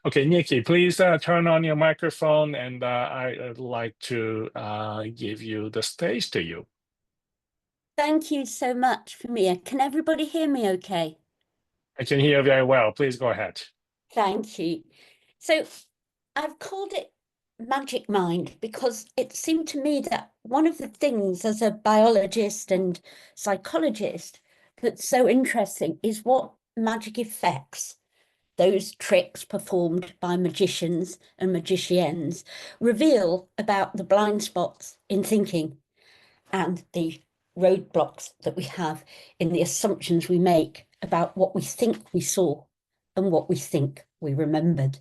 Okay, Nikki, please turn on your microphone, and I'd like to give you the stage to you. Thank you so much for me. Can everybody hear me okay? I can hear very well. Please go ahead. Thank you. So I've called it Magic Mind because it seemed to me that one of the things as a biologist and psychologist that's so interesting is what magic effects those tricks performed by magicians and magicians reveal about the blind spots in thinking and the roadblocks that we have in the assumptions we make about what we think we saw and what we think we remembered.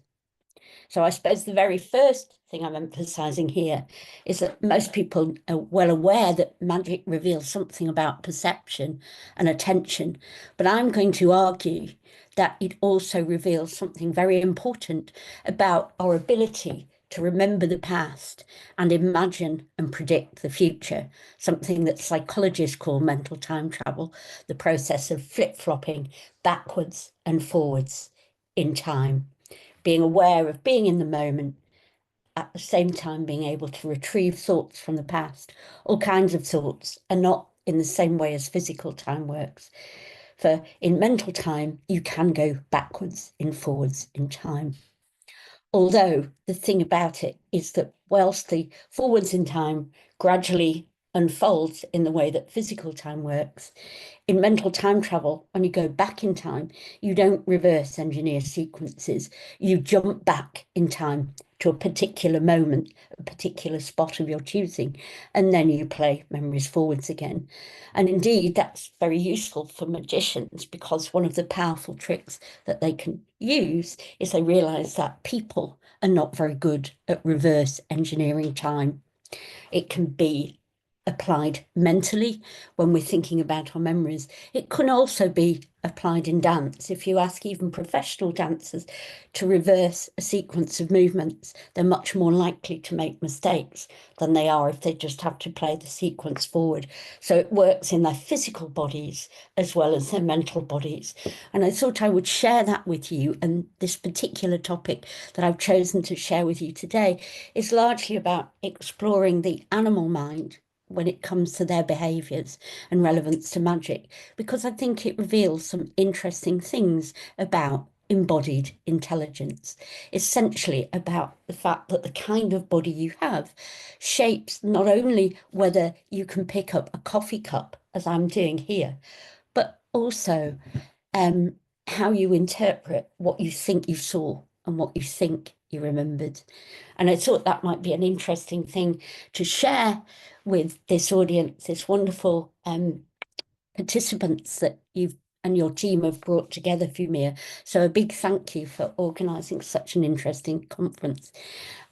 So I suppose the very first thing I'm emphasizing here is that most people are well aware that magic reveals something about perception and attention, but I'm going to argue that it also reveals something very important about our ability to remember the past and imagine and predict the future, something that psychologists call mental time travel, the process of flip-flopping backwards and forwards in time, being aware of being in the moment, at the same time being able to retrieve thoughts from the past, all kinds of thoughts, and not in the same way as physical time works. For in mental time, you can go backwards and forwards in time. Although the thing about it is that whilst the forwards in time gradually unfolds in the way that physical time works, in mental time travel, when you go back in time, you don't reverse engineer sequences. You jump back in time to a particular moment, a particular spot of your choosing, and then you play memories forwards again. And indeed, that's very useful for magicians because one of the powerful tricks that they can use is they realize that people are not very good at reverse engineering time. It can be applied mentally when we're thinking about our memories. It can also be applied in dance. If you ask even professional dancers to reverse a sequence of movements, they're much more likely to make mistakes than they are if they just have to play the sequence forward. So it works in their physical bodies as well as their mental bodies. And I thought I would share that with you. And this particular topic that I've chosen to share with you today is largely about exploring the animal mind when it comes to their behaviours and relevance to magic, because I think it reveals some interesting things about embodied intelligence, essentially about the fact that the kind of body you have shapes not only whether you can pick up a coffee cup, as I'm doing here, but also how you interpret what you think you saw and what you think you remembered. And I thought that might be an interesting thing to share with this audience, this wonderful participants that you've and your team have brought together, Fumia. So a big thank you for organising such an interesting conference.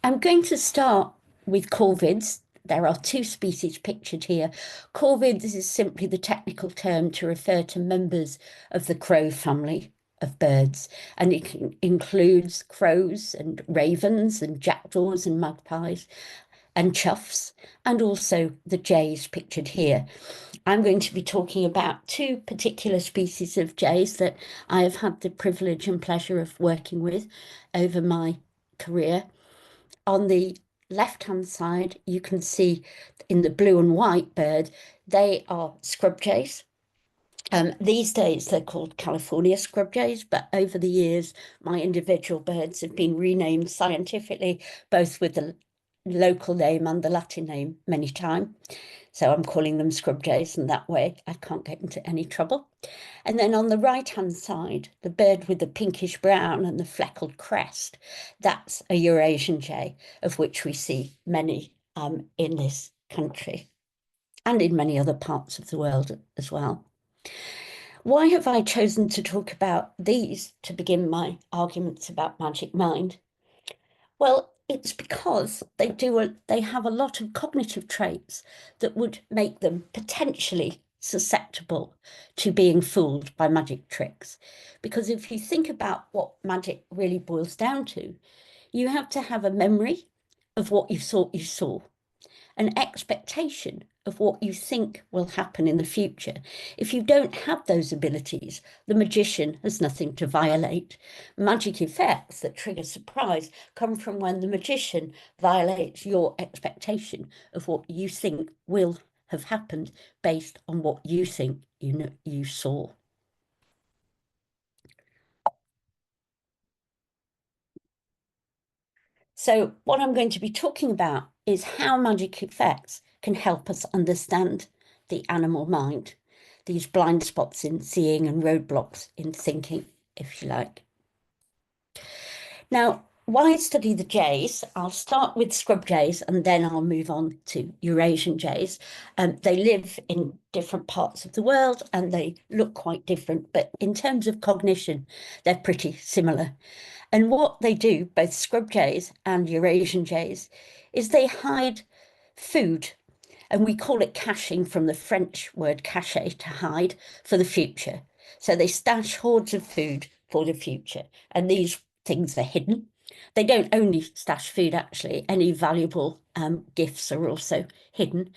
I'm going to start with corvids. There are two species pictured here. Corvids is simply the technical term to refer to members of the crow family of birds, and it includes crows and ravens and jackdaws and magpies and choughs, and also the jays pictured here. I'm going to be talking about two particular species of jays that I have had the privilege and pleasure of working with over my career. On the left-hand side, you can see in the blue and white bird, they are scrub jays. These days, they're called California scrub jays, but over the years, my individual birds have been renamed scientifically, both with the local name and the Latin name many times. So I'm calling them scrub jays, and that way I can't get into any trouble. And then on the right-hand side, the bird with the pinkish brown and the fleckled crest, that's a Eurasian jay, of which we see many in this country and in many other parts of the world as well. Why have I chosen to talk about these to begin my arguments about Magic Mind? Well, it's because they have a lot of cognitive traits that would make them potentially susceptible to being fooled by magic tricks. Because if you think about what magic really boils down to, you have to have a memory of what you thought you saw. an expectation of what you think will happen in the future. If you don't have those abilities, the magician has nothing to violate. Magic effects that trigger surprise come from when the magician violates your expectation of what you think will have happened based on what you think you saw. So what I'm going to be talking about is how magic effects can help us understand the animal mind, these blind spots in seeing and roadblocks in thinking, if you like. Now, why study the jays? I'll start with scrub jays and then I'll move on to Eurasian jays. They live in different parts of the world and they look quite different, but in terms of cognition, they're pretty similar. And what they do, both scrub jays and Eurasian jays, is they hide food. And we call it caching from the French word cacher, to hide, for the future. So they stash hoards of food for the future. And these things are hidden. They don't only stash food, actually. Any valuable gifts are also hidden.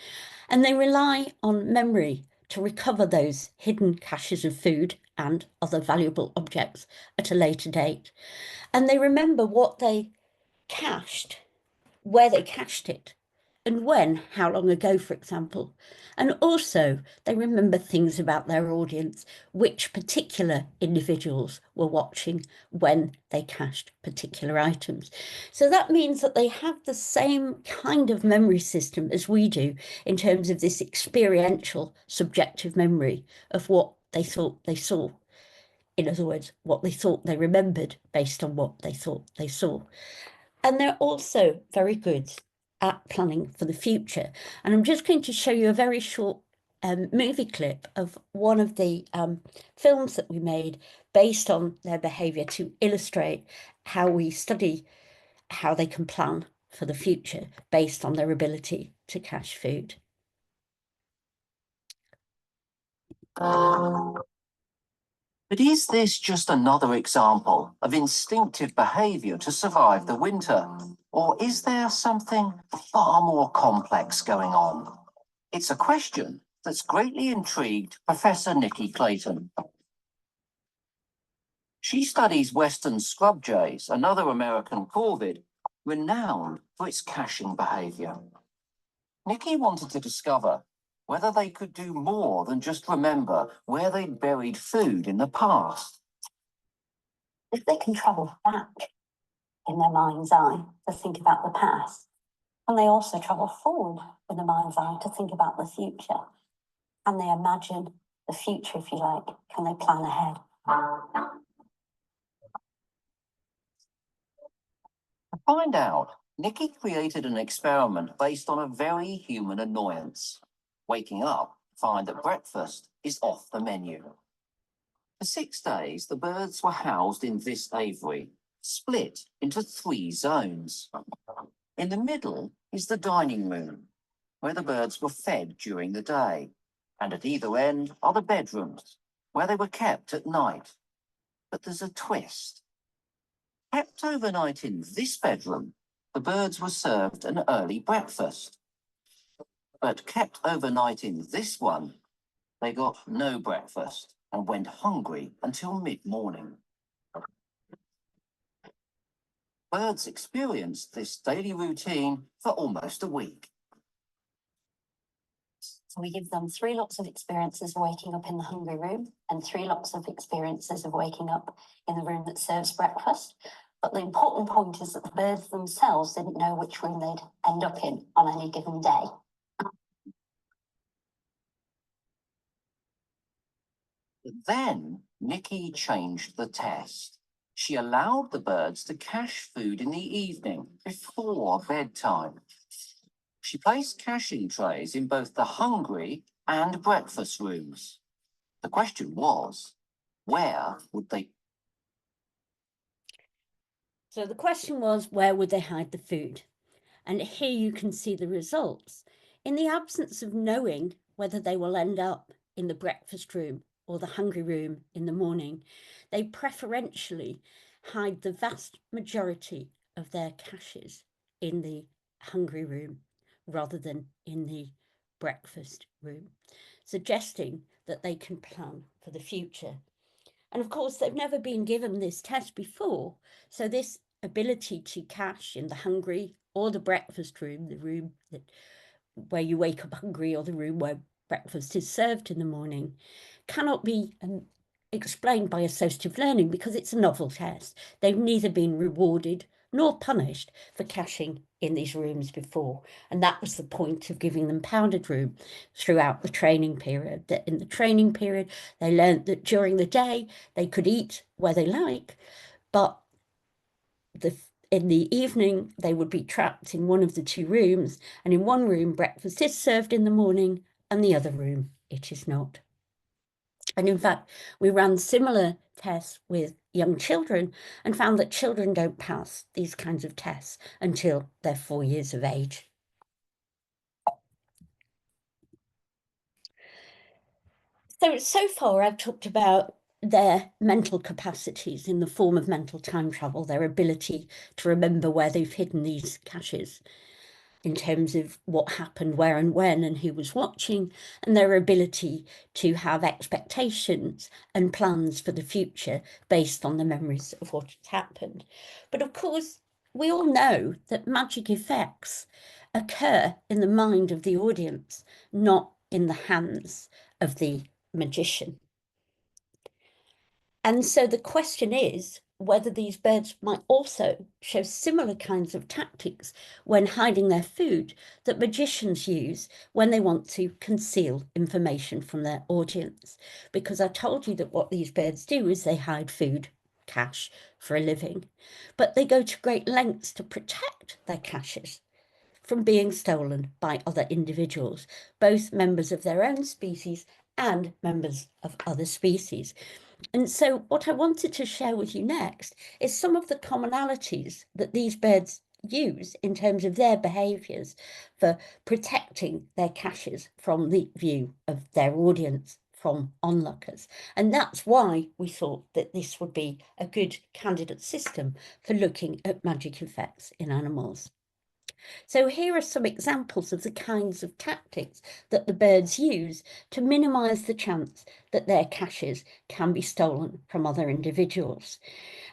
And they rely on memory to recover those hidden caches of food and other valuable objects at a later date. And they remember what they cached, where they cached it, and when, how long ago, for example. And also, they remember things about their audience, which particular individuals were watching when they cached particular items. So that means that they have the same kind of memory system as we do in terms of this experiential, subjective memory of what they thought they saw. In other words, what they thought they remembered based on what they thought they saw. And they're also very good at planning for the future. And I'm just going to show you a very short movie clip of one of the films that we made based on their behaviour to illustrate how we study how they can plan for the future based on their ability to cache food. But is this just another example of instinctive behaviour to survive the winter? Or is there something far more complex going on? It's a question that's greatly intrigued Professor Nikki CLAYTON. She studies western scrub jays, another American corvid, renowned for its caching behaviour. Nikki wanted to discover whether they could do more than just remember where they'd buried food in the past. If they can travel back in their mind's eye to think about the past, and they also travel forward in the mind's eye to think about the future, and they imagine the future, if you like, can they plan ahead? To find out, Nikki created an experiment based on a very human annoyance. Waking up, find that breakfast is off the menu. For 6 days, the birds were housed in this aviary, split into 3 zones. In the middle is the dining room, where the birds were fed during the day, and at either end are the bedrooms, where they were kept at night. But there's a twist. Kept overnight in this bedroom, the birds were served an early breakfast. But kept overnight in this one, they got no breakfast and went hungry until mid-morning. Birds experienced this daily routine for almost a week. So we give them 3 lots of experiences of waking up in the hungry room and 3 lots of experiences of waking up in the room that serves breakfast. But the important point is that the birds themselves didn't know which room they'd end up in on any given day. But then Nikki changed the test. She allowed the birds to cache food in the evening before bedtime. She placed caching trays in both the hungry and breakfast rooms. The question was, where would they? So the question was, where would they hide the food? And here you can see the results. In the absence of knowing whether they will end up in the breakfast room or the hungry room in the morning, they preferentially hide the vast majority of their caches in the hungry room, rather than in the breakfast room, suggesting that they can plan for the future. And of course, they've never been given this test before, so this ability to cache in the hungry or the breakfast room, the room where you wake up hungry, or the room where breakfast is served in the morning, cannot be explained by associative learning because it's a novel test. They've neither been rewarded nor punished for caching in these rooms before. And that was the point of giving them pounded room throughout the training period. That in the training period, they learned that during the day, they could eat where they like, but in the evening, they would be trapped in one of the two rooms, and in one room, breakfast is served in the morning, and the other room, it is not. And in fact, we ran similar tests with young children and found that children don't pass these kinds of tests until they're 4 years of age. So far, I've talked about their mental capacities in the form of mental time travel, their ability to remember where they've hidden these caches in terms of what happened, where and when, and who was watching, and their ability to have expectations and plans for the future based on the memories of what has happened. But of course, we all know that magic effects occur in the mind of the audience, not in the hands of the magician. And so the question is whether these birds might also show similar kinds of tactics when hiding their food that magicians use when they want to conceal information from their audience. Because I told you that what these birds do is they hide food, cache, for a living, but they go to great lengths to protect their caches from being stolen by other individuals, both members of their own species and members of other species. And so what I wanted to share with you next is some of the commonalities that these birds use in terms of their behaviours for protecting their caches from the view of their audience, from onlookers. And that's why we thought that this would be a good candidate system for looking at magic effects in animals. So here are some examples of the kinds of tactics that the birds use to minimise the chance that their caches can be stolen from other individuals.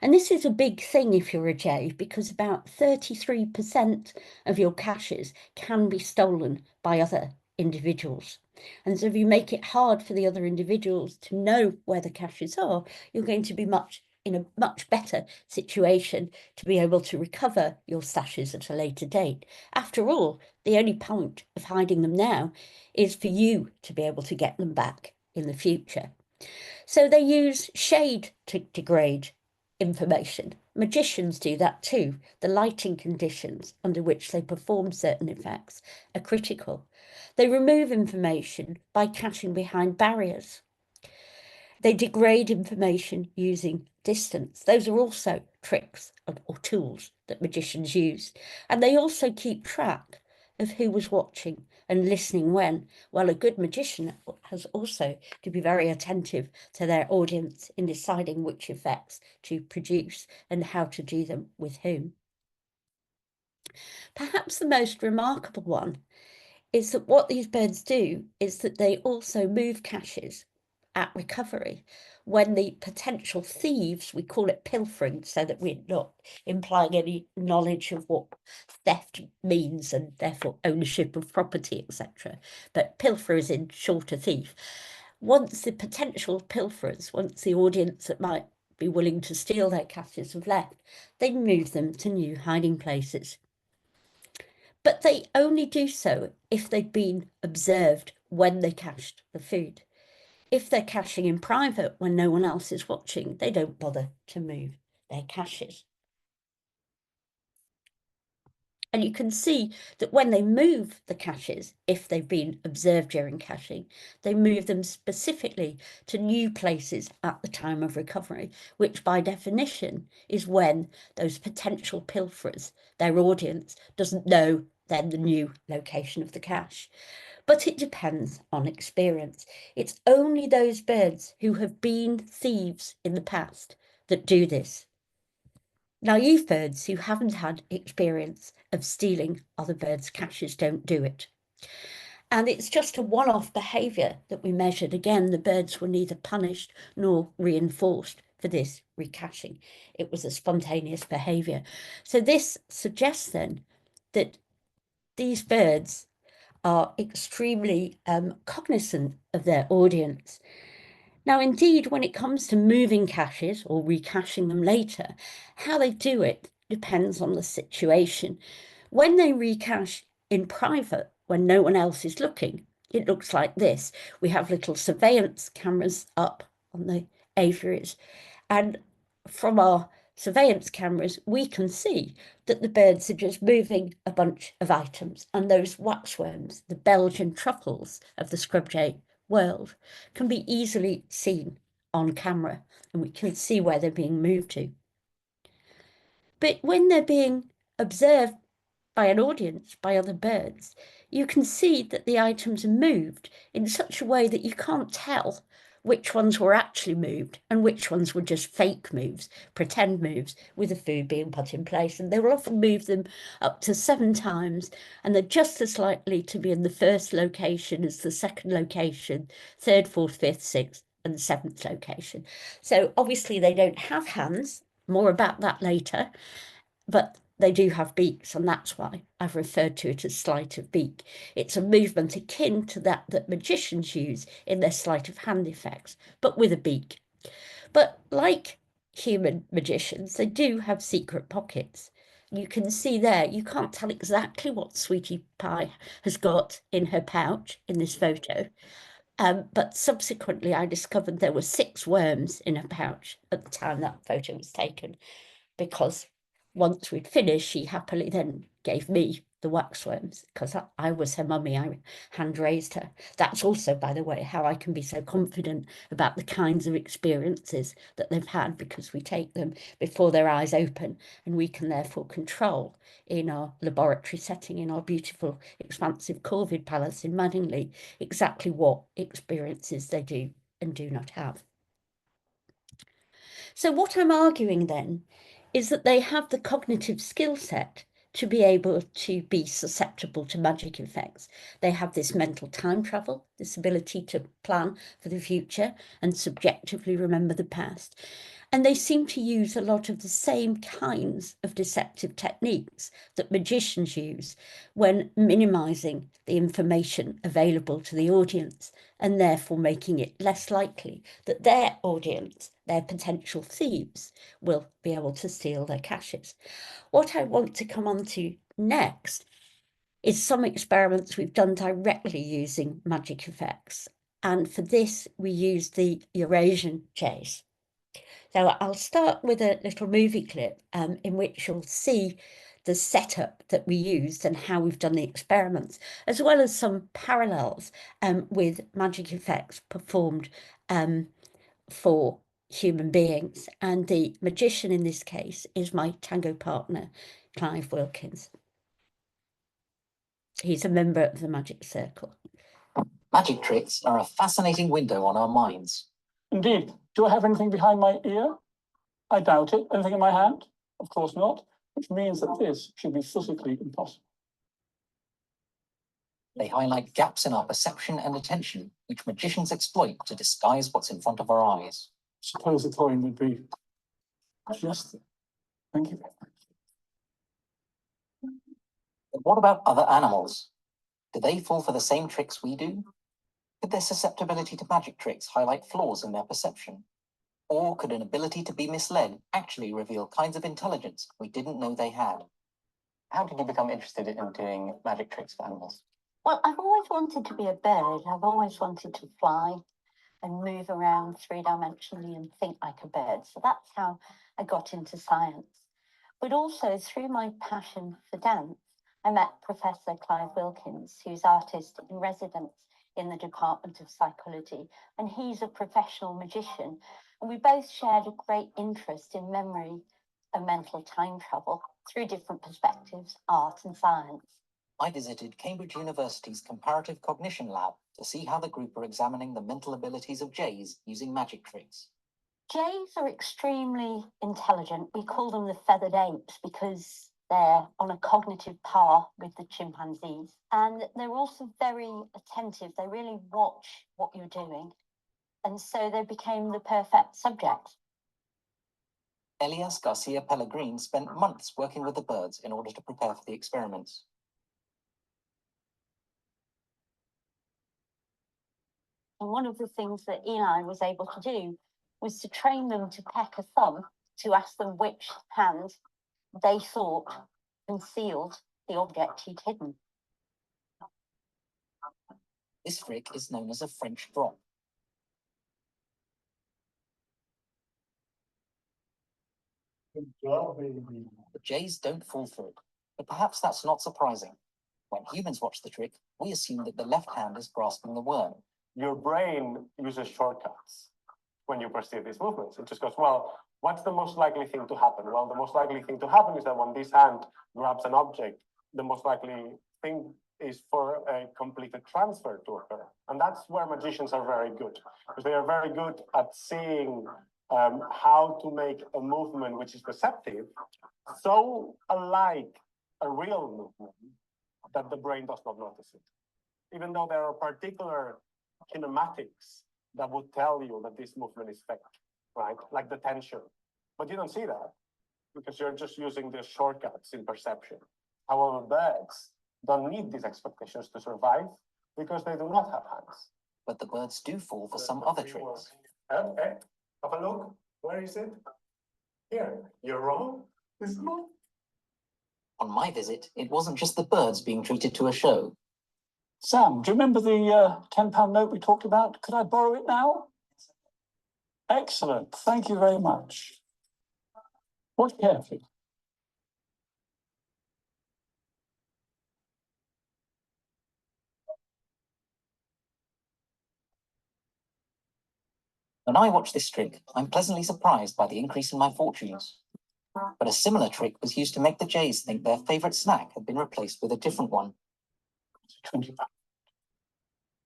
And this is a big thing if you're a jay, because about 33% of your caches can be stolen by other individuals. And so if you make it hard for the other individuals to know where the caches are, you're going to be in a much better situation to be able to recover your stashes at a later date. After all, the only point of hiding them now is for you to be able to get them back in the future. So they use shade to degrade information. Magicians do that too. The lighting conditions under which they perform certain effects are critical. They remove information by caching behind barriers. They degrade information using distance. Those are also tricks or tools that magicians use. And they also keep track of who was watching and listening when. Well, a good magician has also to be very attentive to their audience in deciding which effects to produce and how to do them with whom. Perhaps the most remarkable one is that what these birds do is that they also move caches at recovery when the potential thieves, we call it pilfering so that we're not implying any knowledge of what theft means and therefore ownership of property, etc. But pilfer is in short a thief. Once the potential pilferers, once the audience that might be willing to steal their caches have left, they move them to new hiding places. But they only do so if they've been observed when they cached the food. If they're caching in private when no one else is watching, they don't bother to move their caches. And you can see that when they move the caches, if they've been observed during caching, they move them specifically to new places at the time of recovery, which by definition is when those potential pilferers, their audience, doesn't know then the new location of the cache. But it depends on experience. It's only those birds who have been thieves in the past that do this. Naive birds who haven't had experience of stealing other birds' caches don't do it. And it's just a one-off behaviour that we measured. Again, the birds were neither punished nor reinforced for this recaching. It was a spontaneous behaviour. So this suggests then that these birds are extremely cognizant of their audience. Now, indeed, when it comes to moving caches or recaching them later, how they do it depends on the situation. When they recache in private, when no one else is looking, it looks like this. We have little surveillance cameras up on the aviaries, and from our surveillance cameras, we can see that the birds are just moving a bunch of items, and those waxworms, the Belgian truffles of the scrubjay world, can be easily seen on camera, and we can see where they're being moved to. But when they're being observed by an audience, by other birds, you can see that the items are moved in such a way that you can't tell which ones were actually moved and which ones were just fake moves, pretend moves, with the food being put in place. And they will often move them up to 7 times, and they're just as likely to be in the first location as the second location, third, fourth, fifth, sixth, and 7th location. So obviously they don't have hands, more about that later, but they do have beaks, and that's why I've referred to it as sleight of beak. It's a movement akin to that magicians use in their sleight of hand effects, but with a beak. But like human magicians, they do have secret pockets. You can see there, you can't tell exactly what Sweetie Pie has got in her pouch in this photo. But subsequently, I discovered there were 6 worms in her pouch at the time that photo was taken, because once we'd finished, she happily then gave me the waxworms, because I was her mummy. I hand raised her. That's also, by the way, how I can be so confident about the kinds of experiences that they've had, because we take them before their eyes open, and we can therefore control in our laboratory setting, in our beautiful, expansive corvid palace in Madingley, exactly what experiences they do and do not have. So what I'm arguing then is that they have the cognitive skill set to be able to be susceptible to magic effects. They have this mental time travel, this ability to plan for the future and subjectively remember the past. And they seem to use a lot of the same kinds of deceptive techniques that magicians use when minimizing the information available to the audience, and therefore making it less likely that their audience, their potential thieves, will be able to steal their caches. What I want to come on to next is some experiments we've done directly using magic effects. And for this, we use the Eurasian jays. So I'll start with a little movie clip in which you'll see the setup that we used and how we've done the experiments, as well as some parallels with magic effects performed for human beings. And the magician in this case is my tango partner, Clive Wilkins. He's a member of the Magic Circle. Magic tricks are a fascinating window on our minds. Indeed. Do I have anything behind my ear? I doubt it. Anything in my hand? Of course not, which means that this should be physically impossible. They highlight gaps in our perception and attention, which magicians exploit to disguise what's in front of our eyes. Suppose the coin would be just there. Thank you. But what about other animals? Do they fall for the same tricks we do? Could their susceptibility to magic tricks highlight flaws in their perception? Or could an ability to be misled actually reveal kinds of intelligence we didn't know they had? How did you become interested in doing magic tricks for animals? Well, I've always wanted to be a bird. I've always wanted to fly and move around 3-dimensionally and think like a bird. So that's how I got into science. But also through my passion for dance, I met Professor Clive Wilkins, who's artist in residence in the Department of Psychology, and he's a professional magician. And we both shared a great interest in memory and mental time travel through different perspectives, art and science. I visited Cambridge University's Comparative Cognition Lab to see how the group are examining the mental abilities of jays using magic tricks. Jays are extremely intelligent. We call them the feathered apes because they're on a cognitive par with the chimpanzees. And they're also very attentive. They really watch what you're doing. And so they became the perfect subject. Elias Garcia Pellegrin spent months working with the birds in order to prepare for the experiments. And one of the things that Eli was able to do was to train them to peck a thumb to ask them which hand they thought concealed the object he'd hidden. This trick is known as a French drop. The jays don't fall for it, but perhaps that's not surprising. When humans watch the trick, we assume that the left hand is grasping the worm. Your brain uses shortcuts when you perceive these movements. It just goes, well, what's the most likely thing to happen? Well, the most likely thing to happen is that when this hand grabs an object, the most likely thing is for a completed transfer to occur. And that's where magicians are very good, because they are very good at seeing how to make a movement which is perceptive so alike a real movement that the brain does not notice it. Even though there are particular kinematics that would tell you that this movement is fake, right? Like the tension. But you don't see that because you're just using the shortcuts in perception. However, birds don't need these expectations to survive because they do not have hands. But the birds do fall for some other tricks. Okay, have a look. Where is it? Here. You're wrong. It's not. On my visit, it wasn't just the birds being treated to a show. Sam, do you remember the £10 note we talked about? Could I borrow it now? Excellent. Thank you very much. Watch carefully. When I watch this trick, I'm pleasantly surprised by the increase in my fortunes. But a similar trick was used to make the jays think their favourite snack had been replaced with a different one.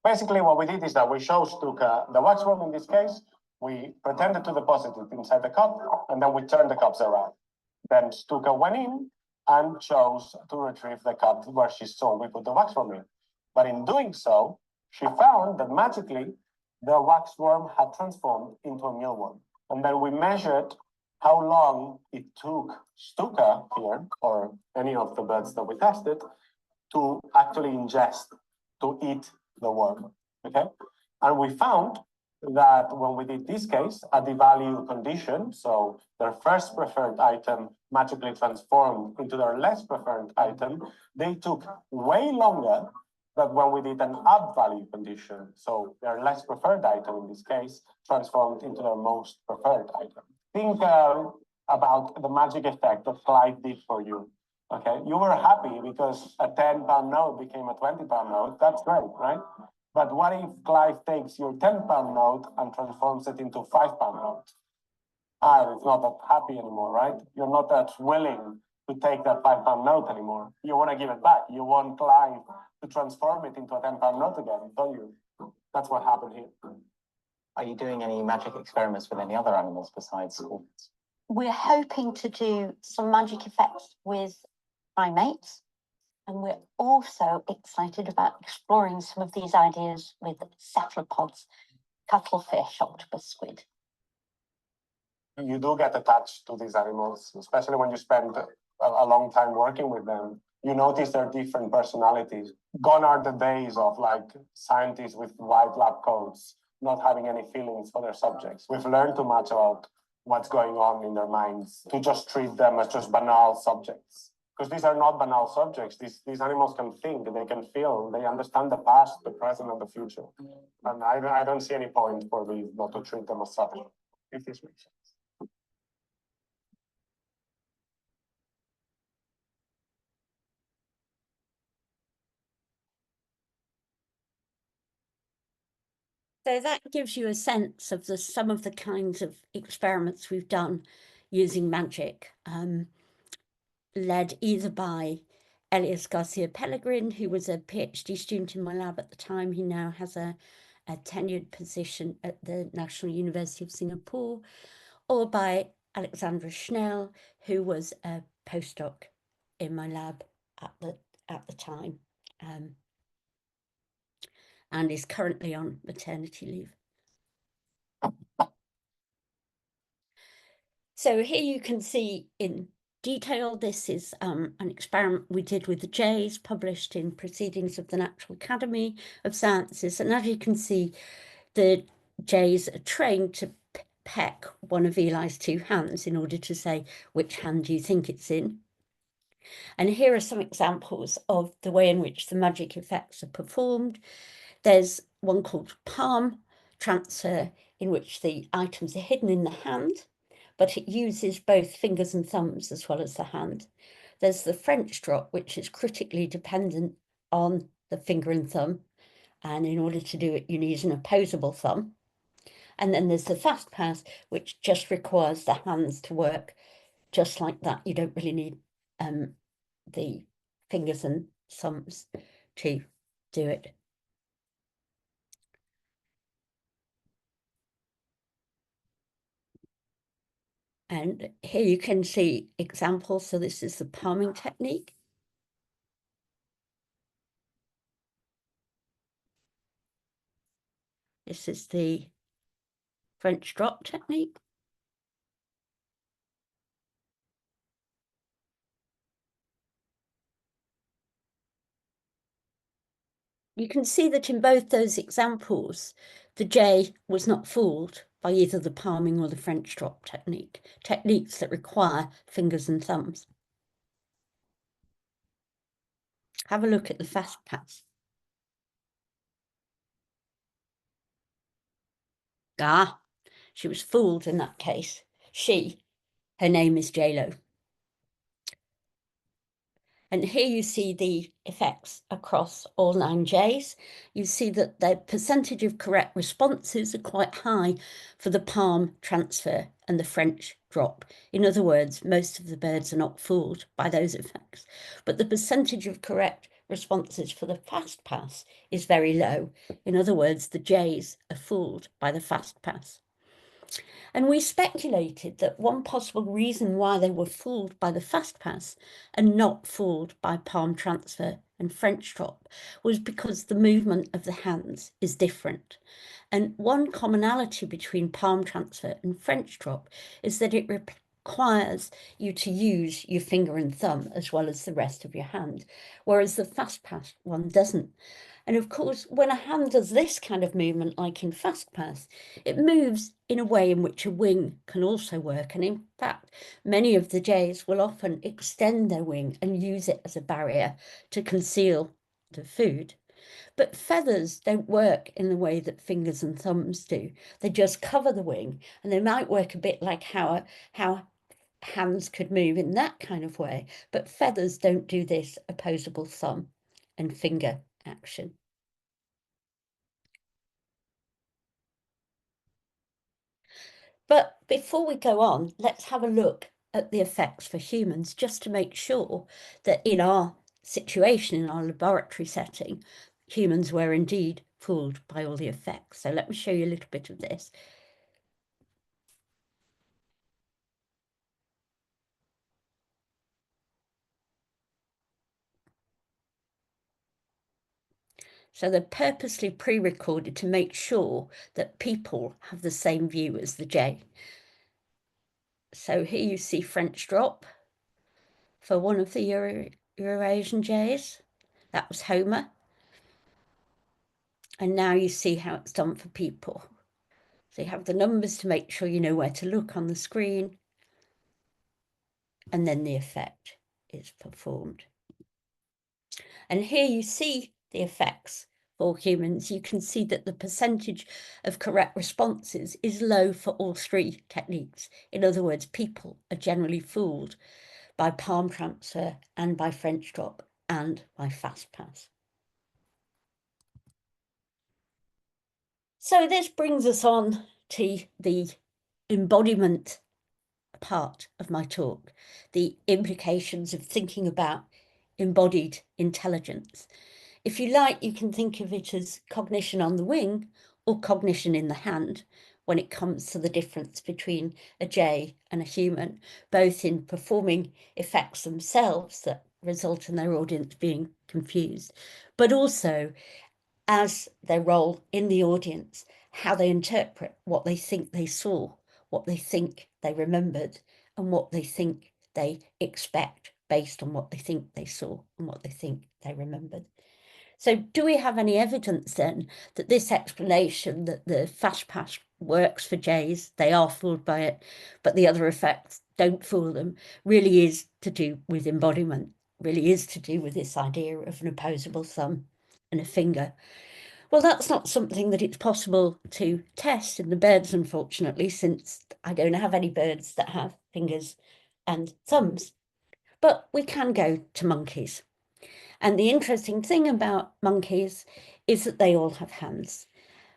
Basically, what we did is that we chose the wax worm in this case. We pretended to deposit it inside the cup, and then we turned the cups around. Then Stuka went in and chose to retrieve the cup where she saw we put the wax worm in. But in doing so, she found that magically the wax worm had transformed into a mealworm. And then we measured how long it took Stuka here, or any of the birds that we tested, to actually ingest, to eat the worm, okay? And we found that when we did this case at the value condition, so their first preferred item magically transformed into their less preferred item, they took way longer than when we did an up value condition. So their less preferred item in this case transformed into their most preferred item. Think about the magic effect that Clyde did for you. Okay, you were happy because a £10 note became a £20 note. That's great, right? But what if Clive takes your £10 note and transforms it into a £5 note? It's not that happy anymore, right? You're not that willing to take that £5 note anymore. You want to give it back. You want Clive to transform it into a £10 note again, don't you? That's what happened here. Are you doing any magic experiments with any other animals besides corvids? We're hoping to do some magic effects with primates, and we're also excited about exploring some of these ideas with cephalopods, cuttlefish, octopus, squid. You do get attached to these animals, especially when you spend a long time working with them. You notice their different personalities. Gone are the days of like scientists with white lab coats not having any feelings for their subjects. We've learned too much about what's going on in their minds to just treat them as just banal subjects. Because these are not banal subjects. These animals can think, they can feel, they understand the past, the present, and the future. And I don't see any point for me not to treat them as such, if this makes sense. So that gives you a sense of some of the kinds of experiments we've done using magic, led either by Elias Garcia Pellegrin, who was a PhD student in my lab at the time. He now has a a tenured position at the National University of Singapore, or by Alexandra Schnell, who was a postdoc in my lab at the time, and is currently on maternity leave. So here you can see in detail, this is an experiment we did with the jays, published in Proceedings of the National Academy of Sciences. And as you can see, the jays are trained to peck one of Eli's two hands in order to say which hand do you think it's in. And here are some examples of the way in which the magic effects are performed. There's one called palm transfer, in which the items are hidden in the hand, but it uses both fingers and thumbs as well as the hand. There's the French drop, which is critically dependent on the finger and thumb. And in order to do it, you need an opposable thumb. And then there's the fast pass, which just requires the hands to work just like that. You don't really need the fingers and thumbs to do it. And here you can see examples. So this is the palming technique. This is the French drop technique. You can see that in both those examples, the jay was not fooled by either the palming or the French drop technique, techniques that require fingers and thumbs. Have a look at the fast pass. Ah, she was fooled in that case. Her name is J-Lo. And here you see the effects across all 9 J's. You see that the percentage of correct responses are quite high for the palm transfer and the French drop. In other words, most of the birds are not fooled by those effects. But the percentage of correct responses for the fast pass is very low. In other words, the J's are fooled by the fast pass. And we speculated that one possible reason why they were fooled by the fast pass and not fooled by palm transfer and French drop was because the movement of the hands is different. And one commonality between palm transfer and French drop is that it requires you to use your finger and thumb as well as the rest of your hand, whereas the fast pass one doesn't. And of course, when a hand does this kind of movement, like in fast pass, it moves in a way in which a wing can also work. And in fact, many of the jays will often extend their wing and use it as a barrier to conceal the food. But feathers don't work in the way that fingers and thumbs do. They just cover the wing, and they might work a bit like how hands could move in that kind of way. But feathers don't do this opposable thumb and finger action. But before we go on, let's have a look at the effects for humans, just to make sure that in our situation, in our laboratory setting, humans were indeed fooled by all the effects. So let me show you a little bit of this. So they're purposely pre-recorded to make sure that people have the same view as the jay. So here you see French drop for one of the Eurasian jays. That was Homer. And now you see how it's done for people. So you have the numbers to make sure you know where to look on the screen. And then the effect is performed. And here you see the effects for humans. You can see that the percentage of correct responses is low for all 3 techniques. In other words, people are generally fooled by palm transfer and by French drop and by fast pass. So this brings us on to the embodiment part of my talk, the implications of thinking about embodied intelligence. If you like, you can think of it as cognition on the wing or cognition in the hand when it comes to the difference between a jay and a human, both in performing effects themselves that result in their audience being confused, but also as their role in the audience, how they interpret what they think they saw, what they think they remembered, and what they think they expect based on what they think they saw and what they think they remembered. So do we have any evidence then that this explanation that the fast pass works for jays, they are fooled by it, but the other effects don't fool them, really is to do with embodiment, really is to do with this idea of an opposable thumb and a finger? Well, that's not something that it's possible to test in the birds, unfortunately, since I don't have any birds that have fingers and thumbs. But we can go to monkeys. And the interesting thing about monkeys is that they all have hands.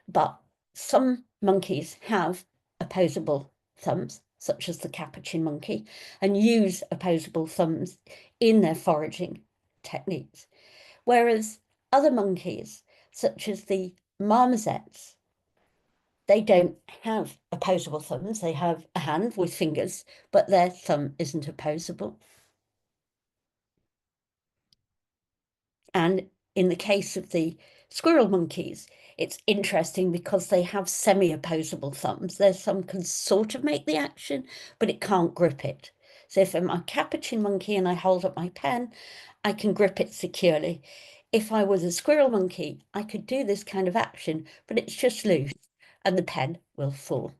But some monkeys have opposable thumbs, such as the capuchin monkey, and use opposable thumbs in their foraging techniques. Whereas other monkeys, such as the marmosets, they don't have opposable thumbs. They have a hand with fingers, but their thumb isn't opposable. And in the case of the squirrel monkeys, it's interesting because they have semi-opposable thumbs. Their thumb can sort of make the action, but it can't grip it. So if I'm a capuchin monkey and I hold up my pen, I can grip it securely. If I was a squirrel monkey, I could do this kind of action, but it's just loose and the pen will fall.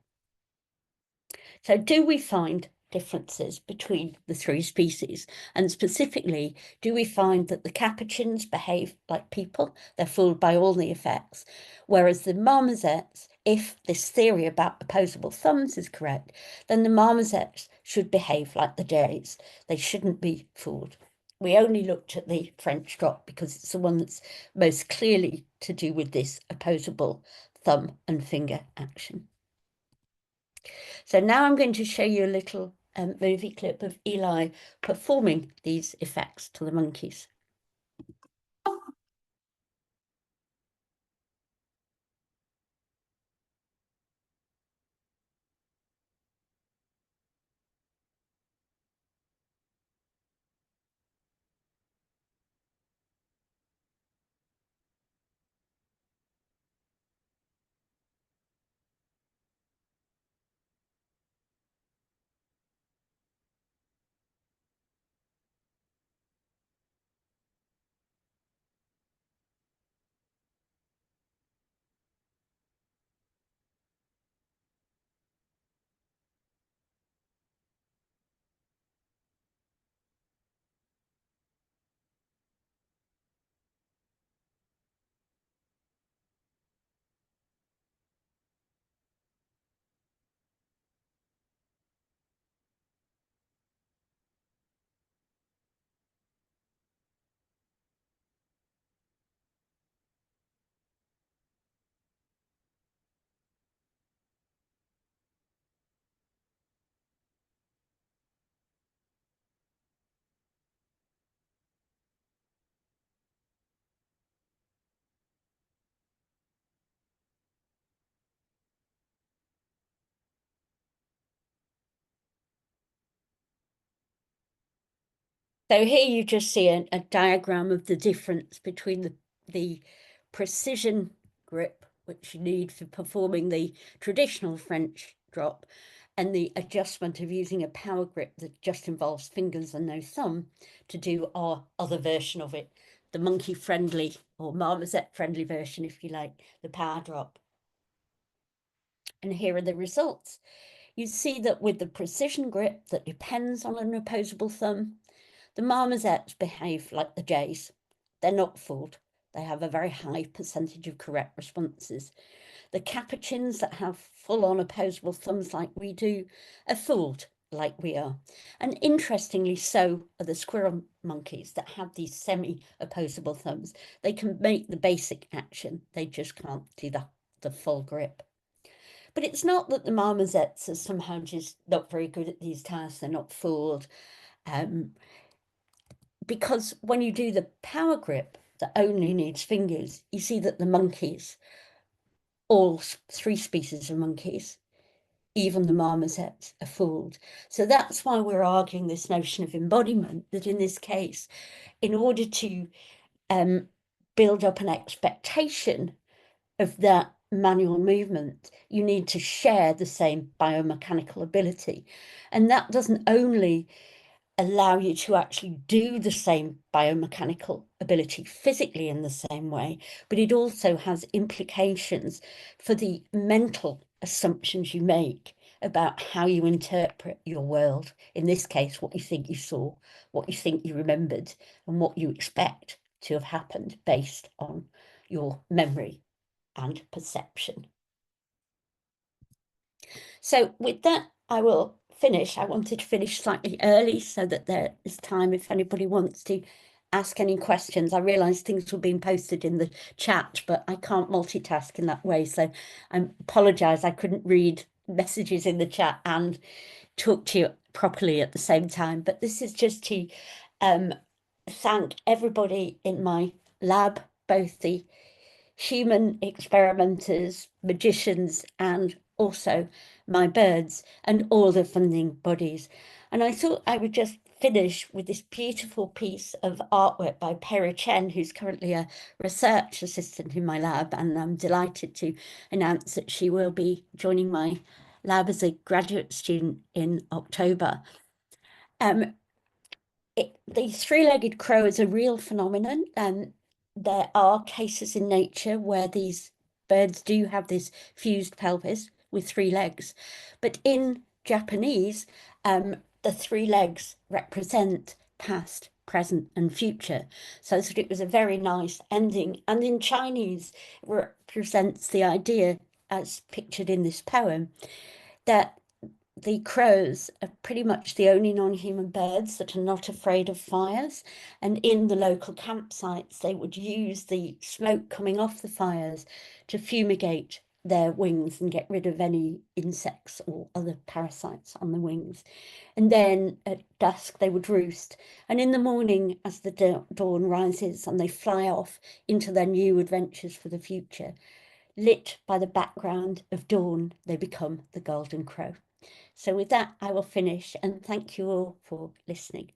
So do we find differences between the three species? And specifically, do we find that the capuchins behave like people? They're fooled by all the effects. Whereas the marmosets, if this theory about opposable thumbs is correct, then the marmosets should behave like the jays. They shouldn't be fooled. We only looked at the French drop because it's the one that's most clearly to do with this opposable thumb and finger action. So now I'm going to show you a little movie clip of Eli performing these effects to the monkeys. So here you just see a diagram of the difference between the precision grip, which you need for performing the traditional French drop, and the adjustment of using a power grip that just involves fingers and no thumb to do our other version of it, the monkey-friendly or marmoset-friendly version, if you like, the power drop. And here are the results. You see that with the precision grip that depends on an opposable thumb, the marmosets behave like the jays. They're not fooled. They have a very high percentage of correct responses. The capuchins that have full-on opposable thumbs like we do are fooled like we are. And interestingly, so are the squirrel monkeys that have these semi-opposable thumbs. They can make the basic action. They just can't do the full grip. But it's not that the marmosets are somehow just not very good at these tasks. They're not fooled. Because when you do the power grip that only needs fingers, you see that the monkeys all three species of monkeys, even the marmosets, are fooled. So that's why we're arguing this notion of embodiment, that in this case, in order to build up an expectation of that manual movement, you need to share the same biomechanical ability. And that doesn't only allow you to actually do the same biomechanical ability physically in the same way, but it also has implications for the mental assumptions you make about how you interpret your world. In this case, what you think you saw, what you think you remembered, and what you expect to have happened based on your memory and perception. So with that, I will finish. I wanted to finish slightly early so that there is time if anybody wants to ask any questions. I realise things were being posted in the chat, but I can't multitask in that way. So I apologise, I couldn't read messages in the chat and talk to you properly at the same time. But this is just to thank everybody in my lab, both the human experimenters, magicians, and also my birds and all the funding bodies. And I thought I would just finish with this beautiful piece of artwork by Peri Chen, who's currently a research assistant in my lab, and I'm delighted to announce that she will be joining my lab as a graduate student in October. The three-legged crow is a real phenomenon, and there are cases in nature where these birds do have this fused pelvis with three legs. But in Japanese, the three legs represent past, present, and future. So that it was a very nice ending. And in Chinese, it represents the idea, as pictured in this poem, that the crows are pretty much the only non-human birds that are not afraid of fires. And in the local campsites, they would use the smoke coming off the fires to fumigate their wings and get rid of any insects or other parasites on the wings. And then at dusk, they would roost. And in the morning, as the dawn rises and they fly off into their new adventures for the future, lit by the background of dawn, they become the golden crow. So with that, I will finish, and thank you all for listening.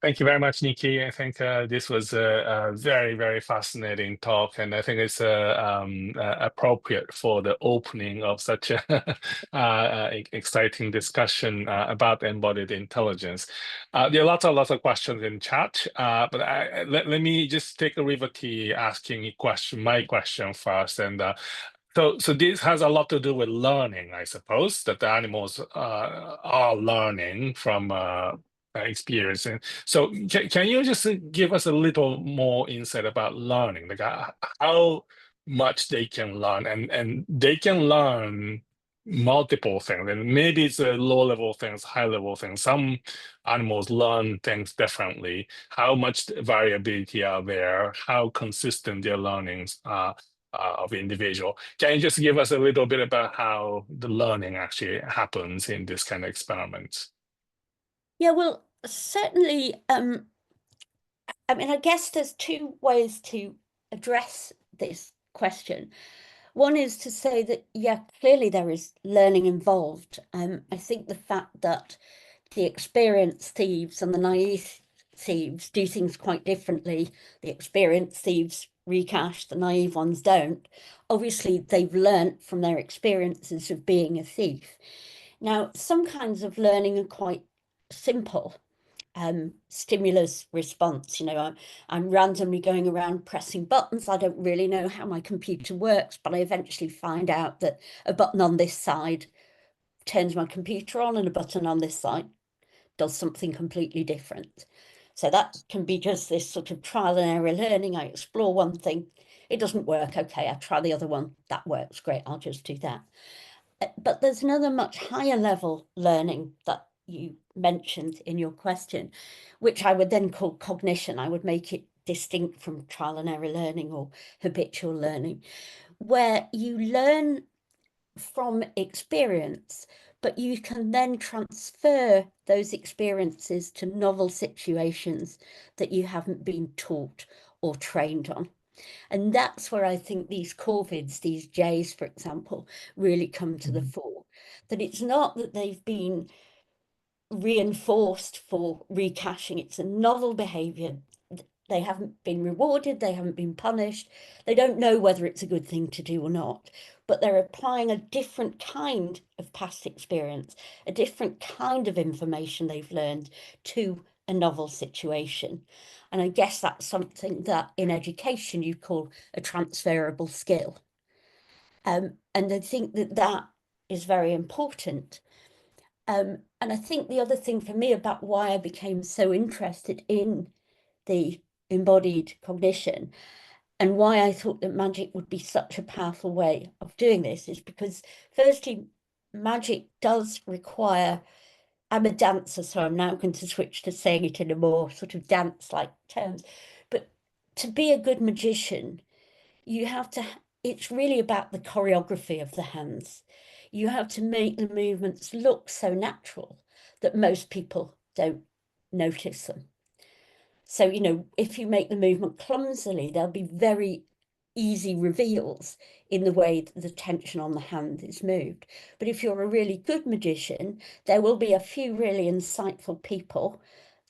Thank you very much, Nikki. I think this was a very, very fascinating talk, and I think it's appropriate for the opening of such a exciting discussion about embodied intelligence. There are lots of questions in chat, but let me just take a liberty asking my question first. And so this has a lot to do with learning, I suppose, that the animals are learning from experience. And so can you just give us a little more insight about learning, like how much they can learn, and they can learn multiple things, and maybe it's low-level things, high-level things. Some animals learn things differently. How much variability are there? How consistent their learnings are of individual? Can you just give us a little bit about how the learning actually happens in this kind of experiments? Yeah, well, certainly, I mean, I guess there's two ways to address this question. One is to say that, yeah, clearly there is learning involved. I think the fact that the experienced thieves and the naive thieves do things quite differently. The experienced thieves recash, the naive ones don't. Obviously, they've learnt from their experiences of being a thief. Now, some kinds of learning are quite simple. Stimulus response, you know, I'm randomly going around pressing buttons. I don't really know how my computer works, but I eventually find out that a button on this side turns my computer on and a button on this side does something completely different. So that can be just this sort of trial and error learning. I explore one thing, it doesn't work. Okay, I try the other one, that works, great, I'll just do that. But there's another much higher level learning that you mentioned in your question, which I would then call cognition. I would make it distinct from trial and error learning or habitual learning, where you learn from experience, but you can then transfer those experiences to novel situations that you haven't been taught or trained on. And that's where I think these corvids, these jays, for example, really come to the fore. That it's not that they've been reinforced for recaching, it's a novel behaviour. They haven't been rewarded, they haven't been punished, they don't know whether it's a good thing to do or not, but they're applying a different kind of past experience, a different kind of information they've learned to a novel situation. And I guess that's something that in education you call a transferable skill. And I think that that is very important. And I think the other thing for me about why I became so interested in the embodied cognition and why I thought that magic would be such a powerful way of doing this is because, firstly, magic does require, I'm a dancer, so I'm now going to switch to saying it in a more sort of dance-like terms, but to be a good magician, you have to, it's really about the choreography of the hands. You have to make the movements look so natural that most people don't notice them. So, you know, if you make the movement clumsily, there'll be very easy reveals in the way that the tension on the hand is moved. But if you're a really good magician, there will be a few really insightful people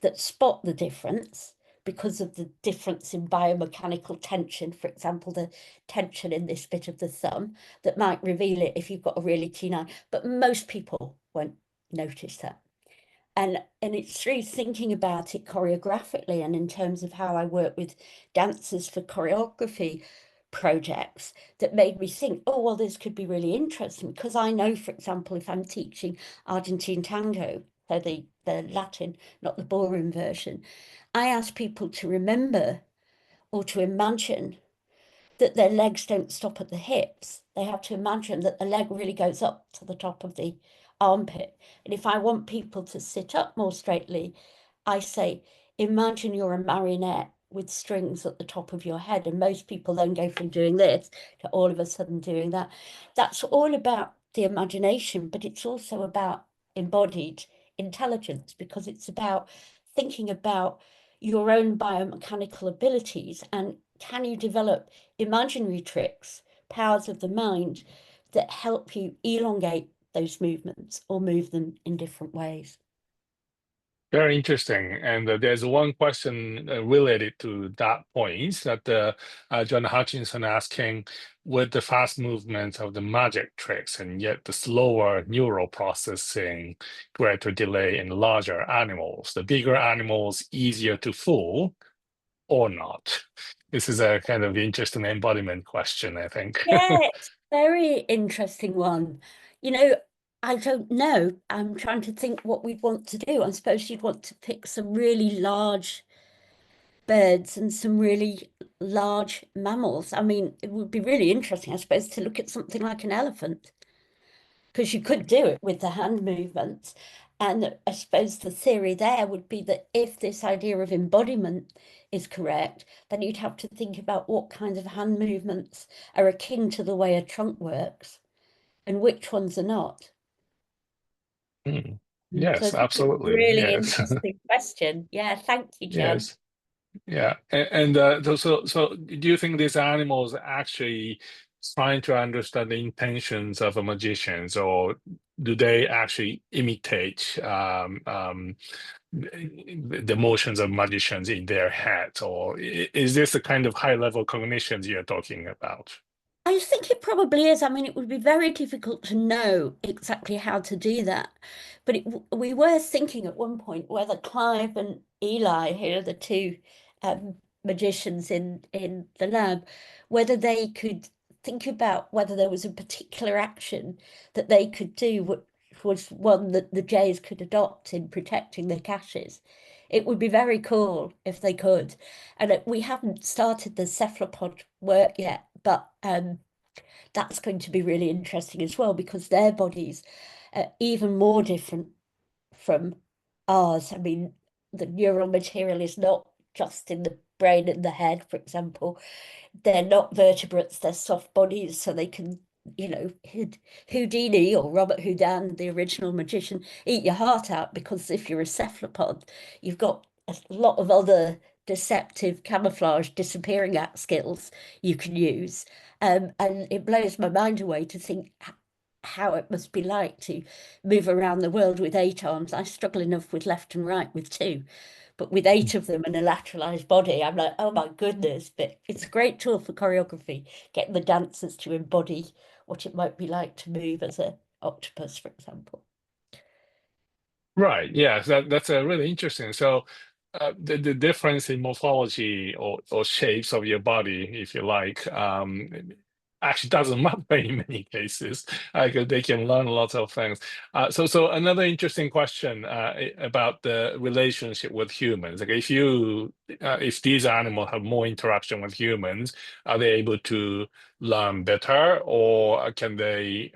that spot the difference because of the difference in biomechanical tension, for example, the tension in this bit of the thumb, that might reveal it if you've got a really keen eye. But most people won't notice that. And it's through thinking about it choreographically and in terms of how I work with dancers for choreography projects that made me think, oh, well, this could be really interesting. Because I know, for example, if I'm teaching Argentine tango, so the Latin, not the ballroom version, I ask people to remember or to imagine that their legs don't stop at the hips. They have to imagine that the leg really goes up to the top of the armpit. And if I want people to sit up more straightly, I say, imagine you're a marionette with strings at the top of your head. And most people then go from doing this to all of a sudden doing that. That's all about the imagination, but it's also about embodied intelligence, because it's about thinking about your own biomechanical abilities and can you develop imaginary tricks, powers of the mind that help you elongate those movements or move them in different ways. Very interesting. And there's one question related to that point that John Hutchinson asking, with the fast movements of the magic tricks and yet the slower neural processing, greater delay in larger animals, the bigger animals easier to fool or not? This is a kind of interesting embodiment question, I think. Yeah, it's a very interesting one. You know, I don't know. I'm trying to think what we'd want to do. I suppose you'd want to pick some really large birds and some really large mammals. I mean, it would be really interesting, I suppose, to look at something like an elephant, because you could do it with the hand movements. And I suppose the theory there would be that if this idea of embodiment is correct, then you'd have to think about what kinds of hand movements are akin to the way a trunk works and which ones are not. Mm. So Yes, absolutely. really Yes. interesting question. Yeah, thank you, John. Yes. Yeah. And so do you think these animals actually trying to understand the intentions of a magicians, or do they actually imitate the motions of magicians in their heads, or is this the kind of high level cognitions you're talking about? I think it probably is. I mean, it would be very difficult to know exactly how to do that. But we were thinking at one point whether Clive and Eli, who are the two magicians in the lab, whether they could think about whether there was a particular action that they could do, which was one that the Jays could adopt in protecting their caches. It would be very cool if they could. And we haven't started the cephalopod work yet, but that's going to be really interesting as well, because their bodies are even more different from ours. I mean, the neural material is not just in the brain and the head, for example. They're not vertebrates, they're soft bodies, so they can, you know, Houdini or Robert Houdin, the original magician, eat your heart out, because if you're a cephalopod, you've got a lot of other deceptive camouflage disappearing act skills you can use. And it blows my mind away to think how it must be like to move around the world with 8 arms. I struggle enough with left and right with 2, but with 8 of them and a lateralized body, I'm like, oh my goodness. But it's a great tool for choreography, getting the dancers to embody what it might be like to move as an octopus, for example. Right. Yeah, that's really interesting. So the difference in morphology or shapes of your body, if you like, actually doesn't matter in many cases. They can learn lots of things. So another interesting question about the relationship with humans. Like if these animals have more interaction with humans, are they able to learn better, or can they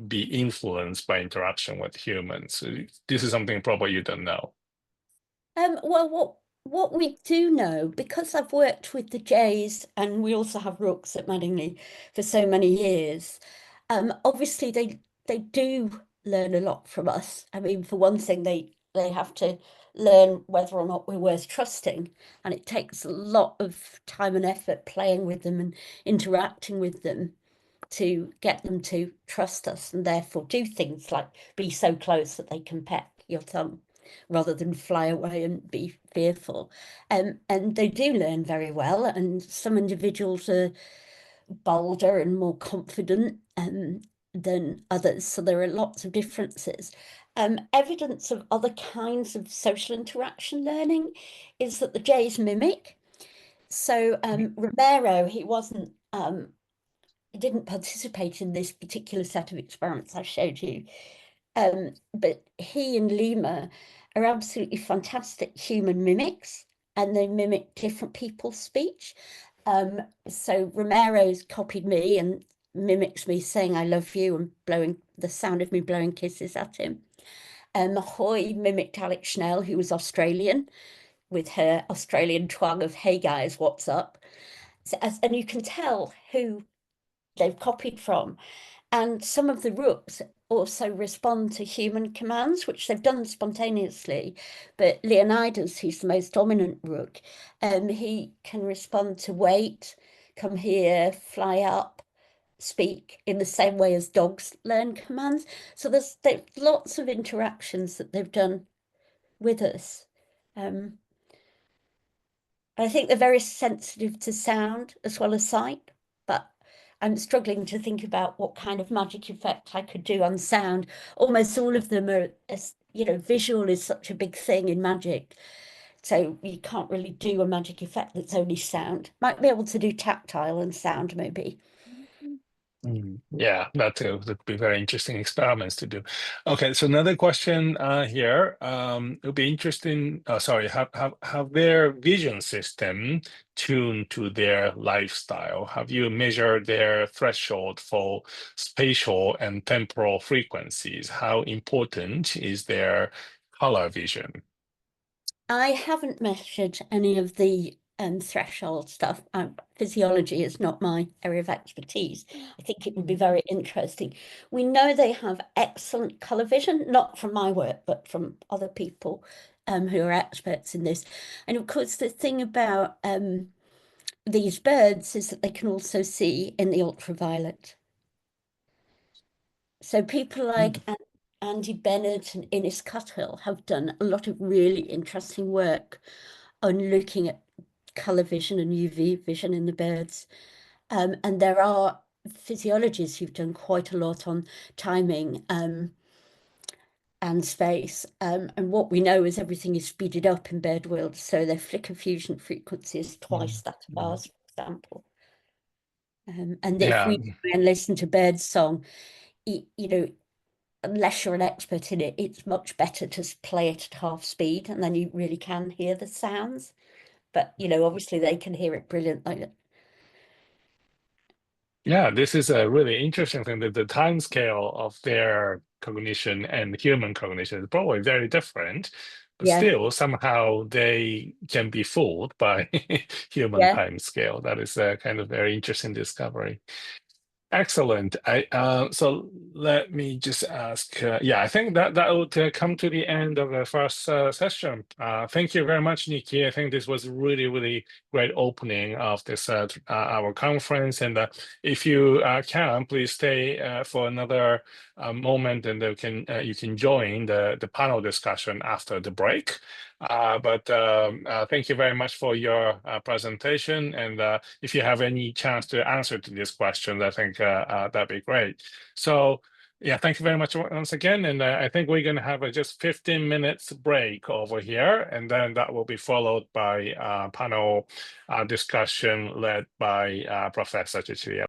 be influenced by interaction with humans? So this is something probably you don't know. Well, what we do know, because I've worked with the jays and we also have rooks at Madingley for so many years, obviously they do learn a lot from us. I mean, for one thing, they have to learn whether or not we're worth trusting, and it takes a lot of time and effort playing with them and interacting with them to get them to trust us, and therefore do things like be so close that they can peck your thumb rather than fly away and be fearful. And they do learn very well, and some individuals are bolder and more confident than others, so there are lots of differences. Evidence of other kinds of social interaction learning is that the jays mimic. So Romero, he didn't participate in this particular set of experiments I showed you, but he and Lima are absolutely fantastic human mimics, and they mimic different people's speech. So Romero's copied me and mimics me saying I love you and blowing the sound of me blowing kisses at him. Hoy mimicked Alex Schnell, who was Australian, with her Australian twang of "Hey guys, what's up?" So, and you can tell who they've copied from. And some of the rooks also respond to human commands, which they've done spontaneously. But Leonidas, who's the most dominant rook, he can respond to wait, come here, fly up, speak in the same way as dogs learn commands. So there's lots of interactions that they've done with us. I think they're very sensitive to sound as well as sight, but I'm struggling to think about what kind of magic effect I could do on sound. Almost all of them are, visual is such a big thing in magic. So you can't really do a magic effect that's only sound. Might be able to do tactile and sound, maybe. Yeah, that would be very interesting experiments to do. Okay, so another question here. It would be interesting. Sorry, have their vision system tuned to their lifestyle? Have you measured their threshold for spatial and temporal frequencies? How important is their color vision? I haven't measured any of the threshold stuff. Physiology is not my area of expertise. I think it would be very interesting. We know they have excellent colour vision, not from my work, but from other people who are experts in this. And of course, the thing about these birds is that they can also see in the ultraviolet. So people like Andy Bennett and Innes Cuthill have done a lot of really interesting work on looking at colour vision and UV vision in the birds. And there are physiologists who've done quite a lot on timing and space. And what we know is everything is speeded up in bird world. So their flicker fusion frequency is twice that of ours, for example. And if we try and listen to bird song, unless you're an expert in it, it's much better to play it at half speed, and then you really can hear the sounds. But, obviously they can hear it brilliantly. Yeah, this is a really interesting thing, that the time scale of their cognition and human cognition is probably very different, but still somehow they can be fooled by human time scale. That is a kind of very interesting discovery. Excellent. So let me just ask. Yeah, I think that would come to the end of the first session. Thank you very much, Nikki. I think this was really great opening of this our conference. And if you can, please stay for another moment, and you can join the panel discussion after the break. But thank you very much for your presentation. And if you have any chance to answer to these questions, I think that'd be great. So yeah, thank you very much once again. And I think we're going to have a just 15 minutes break over here, and then that will be followed by panel discussion led by Professor Cecilia.